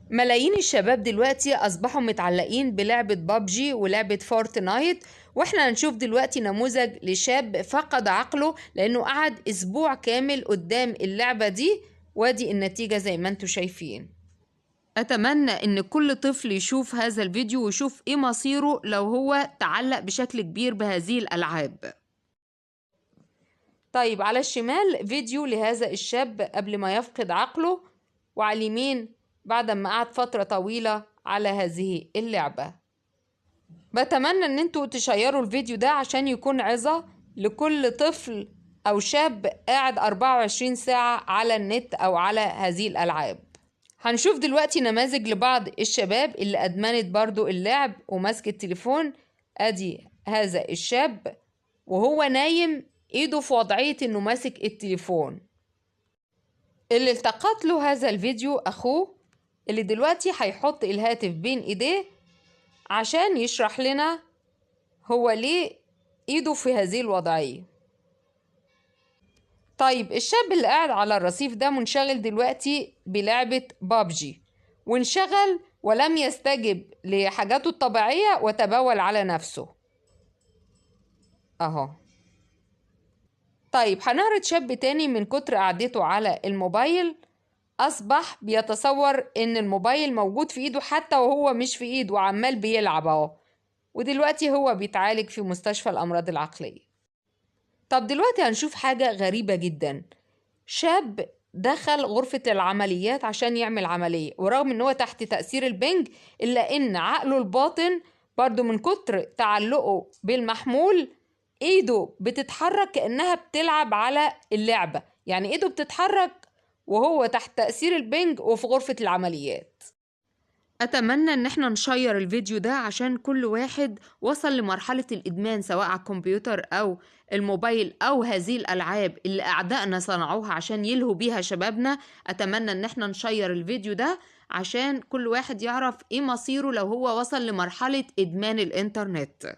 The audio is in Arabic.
ملايين الشباب دلوقتي أصبحوا متعلقين بلعبة بابجي ولعبة فورتنايت، واحنا هنشوف دلوقتي نموذج لشاب فقد عقله لأنه قعد أسبوع كامل قدام اللعبة دي، وادي النتيجة زي ما انتوا شايفين. أتمنى إن كل طفل يشوف هذا الفيديو ويشوف إيه مصيره لو هو تعلق بشكل كبير بهذه الألعاب. طيب، على الشمال فيديو لهذا الشاب قبل ما يفقد عقله، وعلى اليمين بعد ما قعد فترة طويلة على هذه اللعبة. بتمنى ان انتوا تشيروا الفيديو ده عشان يكون عظة لكل طفل او شاب قاعد 24 ساعة على النت او على هذه الالعاب. هنشوف دلوقتي نماذج لبعض الشباب اللي ادمنت برضو اللعب وماسك التليفون. ادي هذا الشاب وهو نايم ايده في وضعية انه ماسك التليفون. اللي التقط له هذا الفيديو اخوه اللي دلوقتي هيحط الهاتف بين ايديه عشان يشرح لنا هو ليه ايده في هذه الوضعية. طيب، الشاب اللي قاعد على الرصيف ده منشغل دلوقتي بلعبة بابجي، وانشغل ولم يستجب لحاجاته الطبيعية وتبول على نفسه اهو. طيب، هنعرض شاب تاني من كتر قعدته على الموبايل أصبح بيتصور إن الموبايل موجود في إيده حتى وهو مش في إيده وعمال بيلعب أهو، ودلوقتي هو بيتعالج في مستشفى الأمراض العقلية. طب دلوقتي هنشوف حاجة غريبة جدا. شاب دخل غرفة العمليات عشان يعمل عملية، ورغم إن هو تحت تأثير البنج إلا إن عقله الباطن برضو من كتر تعلقه بالمحمول إيده بتتحرك كأنها بتلعب على اللعبة، يعني إيده بتتحرك وهو تحت تأثير البنج وفي غرفة العمليات. أتمنى إن احنا نشير الفيديو ده عشان كل واحد وصل لمرحلة الإدمان سواء على الكمبيوتر أو الموبايل أو هذه الألعاب اللي أعدائنا صنعوها عشان يلهوا بيها شبابنا. أتمنى إن احنا نشير الفيديو ده عشان كل واحد يعرف إيه مصيره لو هو وصل لمرحلة إدمان الإنترنت.